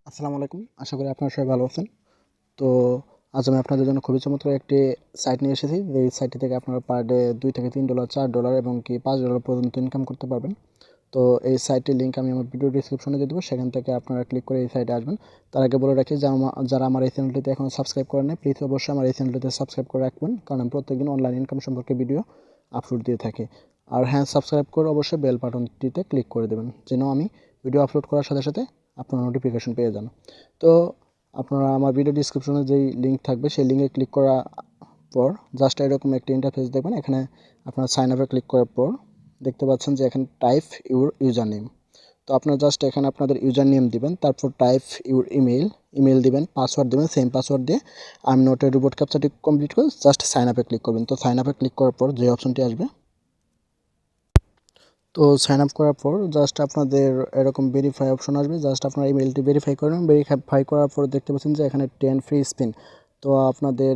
আসসালামু আলাইকুম। আশা করি আপনারা সবাই ভালো আছেন। তো আজ আমি আপনাদের জন্য খুবই চমৎকার একটি সাইট নিয়ে এসেছি। এই সাইটটি থেকে আপনারা পার ডে $2 থেকে $3, $4 এবং কি $5 পর্যন্ত ইনকাম করতে পারবেন। তো এই সাইটটির লিঙ্ক আমি আমার ভিডিও ডেসক্রিপশনে দিয়ে দেবো। সেখান থেকে আপনারা ক্লিক করে এই সাইটে আসবেন। তার আগে বলে রাখি যারা আমার এই চ্যানেলটিতে এখনও সাবস্ক্রাইব করেন নাই, প্লিজ অবশ্যই আমার এই চ্যানেলটিতে সাবস্ক্রাইব করে রাখবেন, কারণ আমি প্রত্যেকদিন অনলাইন ইনকাম সম্পর্কে ভিডিও আপলোড দিয়ে থাকি। আর হ্যাঁ, সাবস্ক্রাইব করে অবশ্যই বেল বাটনটিতে ক্লিক করে দেবেন, যেন আমি ভিডিও আপলোড করার সাথে সাথে আপনারা নোটিফিকেশন পেয়ে যান। তো আপনারা আমার ভিডিও ডিসক্রিপশনে যেই লিঙ্ক থাকবে সেই লিঙ্কে ক্লিক করার পর জাস্ট এরকম একটি ইন্টারফেস দেখবেন। এখানে আপনারা সাইন আপে ক্লিক করার পর দেখতে পাচ্ছেন যে এখানে টাইপ ইউর ইউজার নেম। তো আপনারা জাস্ট এখানে আপনাদের ইউজার নেম দিবেন, তারপর টাইপ ইউর ইমেল দিবেন, পাসওয়ার্ড দিবেন, সেম পাসওয়ার্ড দিয়ে I am not a robot ক্যাপচাটি কমপ্লিট করে জাস্ট সাইন আপে ক্লিক করবেন। তো সাইন আপে ক্লিক করার পর যে অপশনটি আসবে, তো সাইন আপ করার পর জাস্ট আপনাদের এরকম ভেরিফাই অপশন আসবে। জাস্ট আপনার ইমেলটি ভেরিফাই করবেন। ভেরিফাই করার পর দেখতে পাচ্ছেন যে এখানে 10 ফ্রি স্পিন। তো আপনাদের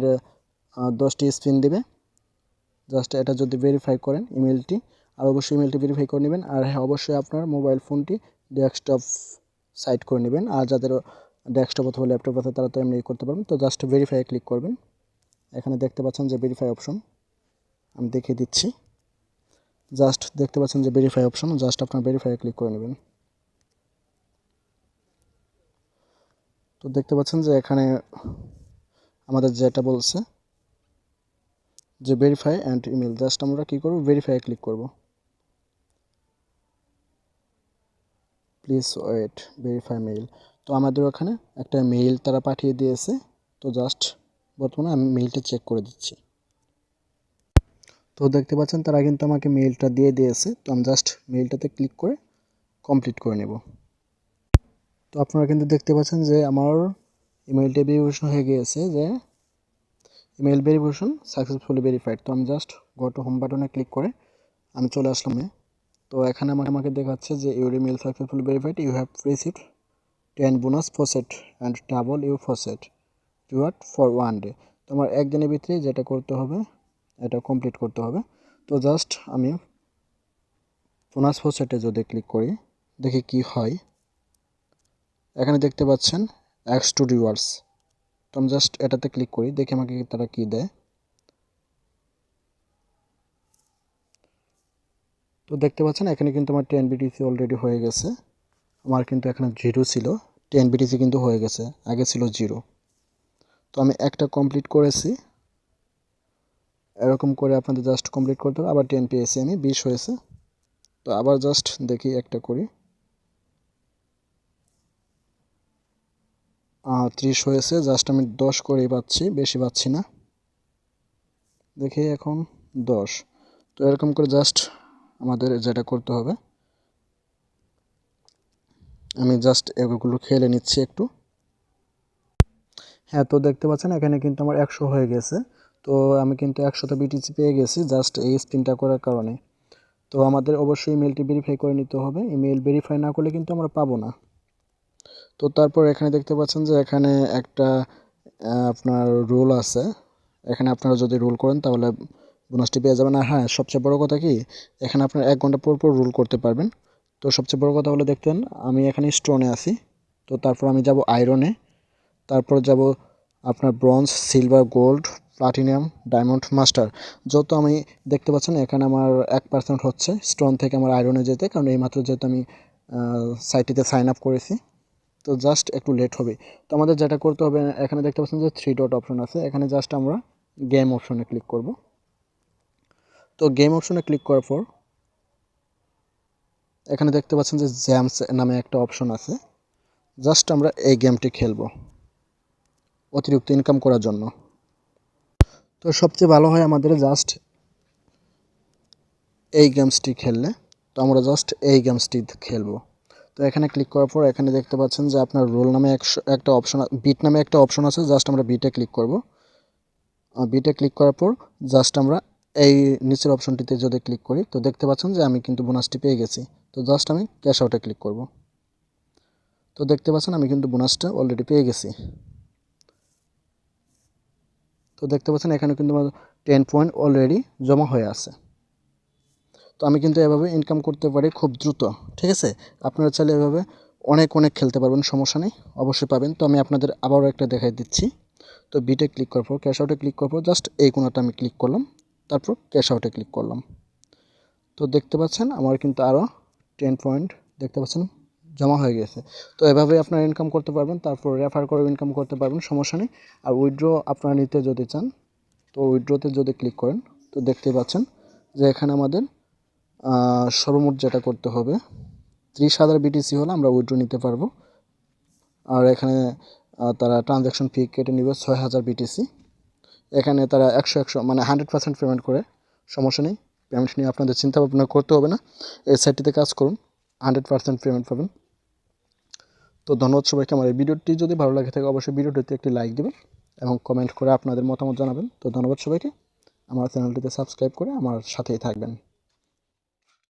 10টি স্পিন দিবে। জাস্ট এটা যদি ভেরিফাই করেন ইমেলটি, আর অবশ্যই ইমেলটি ভেরিফাই করে নেবেন। আর হ্যাঁ, অবশ্যই আপনার মোবাইল ফোনটি ডেস্কটপ সাইট করে নেবেন। আর যাদের ডেস্কটপ অথবা ল্যাপটপ আছে তারা তো এমনি করতে পারবেন। তো জাস্ট ভেরিফাই ক্লিক করবেন। এখানে দেখতে পাচ্ছেন যে ভেরিফাই অপশন, আমি দেখিয়ে দিচ্ছি। জাস্ট দেখতে পাচ্ছেন যে ভেরিফাই অপশন, জাস্ট আপনার ভেরিফাই ক্লিক করে নেবেন। তো দেখতে পাচ্ছেন যে এখানে আমাদের যেটা বলছে যে ভেরিফাই অ্যান্ড ইমেল, জাস্ট আমরা কী করব, ভেরিফাই ক্লিক করব। Please wait, verify mail. তো আমাদের ওখানে একটা মেইল তারা পাঠিয়ে দিয়েছে। তো জাস্ট বর্তমানে আমি মেইলটা চেক করে দিচ্ছি। তো দেখতে পাচ্ছেন তারা কিন্তু আমাকে মেইলটা দিয়ে দিয়েছে। তো আমি জাস্ট মেইলটাতে ক্লিক করে কমপ্লিট করে নেব। তো আপনারা কিন্তু দেখতে পাচ্ছেন যে আমার ইমেইলটা ভেরিফিকেশন হয়ে গিয়েছে, যে ইমেল ভেরিফিকেশন সাকসেসফুলি ভেরিফাইড। তো আমি জাস্ট গো টু হোম বাটনে ক্লিক করে আমি চলে আসলাম। তো এখানে আমাকে দেখাচ্ছে যে your email successfully verified, you have received 10 bonus faucet and double your faucet reward for 1 day. তো আমার একদিনের ভিতরে যেটা করতে হবে এটা কমপ্লিট করতে হবে। তো জাস্ট আমি বোনাস ফসেটে যদি ক্লিক করি, দেখি কি হয়। এখানে দেখতে পাচ্ছেন এক্স টু রিওয়ার্ডস। তো আমি জাস্ট এটাতে ক্লিক করি, দেখি আমাকে তারা কি দেয়। তো দেখতে পাচ্ছেন এখানে কিন্তু আমার 10 বিটিসি অলরেডি হয়ে গেছে। আমার কিন্তু এখানে 0 ছিল, 10 বিটিসি কিন্তু হয়ে গেছে, আগে ছিল 0। তো আমি একটা কমপ্লিট করেছি। এরকম করে আপনাদের জাস্ট কমপ্লিট করতে হবে। আবার 10 পেয়েছি আমি, 20 হয়েছে। তো আবার জাস্ট দেখি একটা করি, 30 হয়েছে। জাস্ট আমি 10 করেই পাচ্ছি, বেশি পাচ্ছি না। দেখি এখন 10। তো এরকম করে জাস্ট আমাদের যেটা করতে হবে, আমি জাস্ট এগুলো খেলে নিচ্ছি একটু। হ্যাঁ, তো দেখতে পাচ্ছেন এখানে কিন্তু আমার 100 হয়ে গেছে। তো আমি কিন্তু 100টা বিটিসি পেয়ে গেছি জাস্ট এই স্পিনটা করার কারণে। তো আমাদের অবশ্যই ইমেলটি ভেরিফাই করে নিতে হবে। ইমেল ভেরিফাই না করলে কিন্তু আমরা পাবো না। তো তারপর এখানে দেখতে পাচ্ছেন যে এখানে একটা আপনার রুল আছে। এখানে আপনারা যদি রুল করেন তাহলে বোনাসটি পেয়ে যাবেন। আর হ্যাঁ, সবচেয়ে বড় কথা কি, এখানে আপনার 1 ঘন্টা পর পর রুল করতে পারবেন। তো সবচেয়ে বড় কথা হলো, দেখতেন আমি এখানে স্টোনে আছি। তো তারপর আমি যাব আয়রনে, তারপর যাব আপনার bronze, silver, gold, platinum, diamond, master. যত আমি দেখতে পাচ্ছেন এখানে আমার 1% হচ্ছে স্টোন থেকে আমার আয়রনে যেতে, কারণ এইমাত্র যেহেতু আমি সাইটটিতে সাইন আপ করেছি। তো জাস্ট একটু লেট হবে। তো আমাদের যেটা করতে হবে, এখানে দেখতে পাচ্ছেন যে 3 ডট অপশন আছে, এখানে জাস্ট আমরা গেম অপশনে ক্লিক করব। তো গেম অপশনে ক্লিক করার পর এখানে দেখতে পাচ্ছেন যে জ্যামস নামে একটা অপশন আছে। জাস্ট আমরা এই গেমটি খেলবো অতিরিক্ত ইনকাম করার জন্য। তো সবচেয়ে ভালো হয় আমাদের জাস্ট এই গেমসটি খেললে। তো আমরা জাস্ট এই গেমসটি খেলবো। তো এখানে ক্লিক করার পর এখানে দেখতে পাচ্ছেন যে আপনার রোল নামে একটা অপশন, বিট নামে একটা অপশন আছে। জাস্ট আমরা বিটে ক্লিক করব। বিটে ক্লিক করার পর জাস্ট আমরা এই নিচের অপশনটিতে যদি ক্লিক করি, তো দেখতে পাচ্ছেন যে আমি কিন্তু বোনাসটি পেয়ে গেছি। তো জাস্ট আমি ক্যাশ আউটে ক্লিক করব। তো দেখতে পাচ্ছেন আমি কিন্তু বোনাসটা অলরেডি পেয়ে গেছি। তো দেখতে পাচ্ছেন এখানে কিন্তু আমার 10 পয়েন্ট অলরেডি জমা হয়ে আছে। তো আমি কিন্তু এভাবে ইনকাম করতে পারি খুব দ্রুত। ঠিক আছে, আপনারা চাইলে এভাবে অনেক খেলতে পারবেন, সমস্যা নেই, অবশ্যই পাবেন। তো আমি আপনাদের আবারও একটা দেখাই দিচ্ছি। তো বিটে ক্লিক করার পর ক্যাশ আউটে ক্লিক করার পর জাস্ট এই কোণাটা আমি ক্লিক করলাম, তারপর ক্যাশ আউটে ক্লিক করলাম। তো দেখতে পাচ্ছেন আমার কিন্তু আরও 10 পয়েন্ট দেখতে পাচ্ছেন জমা হয়ে গেছে। তো এভাবেই আপনারা ইনকাম করতে পারবেন, তারপর রেফার করে ইনকাম করতে পারবেন, সমস্যা নেই। আর উইথড্র আপনারা নিতে যদি চান, তো উইথড্রতে যদি ক্লিক করেন তো দেখতে পাচ্ছেন যে এখানে আমাদের সর্বমোট যেটা করতে হবে 30,000 বিটিসি হলে আমরা উইথড্র নিতে পারবো। আর এখানে তারা ট্রানজ্যাকশন ফি কেটে নেবে 6,000 বিটিসি। এখানে তারা 100 মানে 100% পেমেন্ট করে, সমস্যা নেই, পেমেন্ট নিয়ে আপনাদের চিন্তা ভাবনা করতে হবে না। এই সাইটটিতে কাজ করুন, 100% পেমেন্ট পাবেন। তো ধন্যবাদ সবাইকে। আমার এই ভিডিওটি যদি ভালো লাগে থাকে অবশ্যই ভিডিওটিতে একটি লাইক দেবেন এবং কমেন্ট করে আপনাদের মতামত জানাবেন। তো ধন্যবাদ সবাইকে। আমার চ্যানেলটিতে সাবস্ক্রাইব করে আমার সাথেই থাকবেন।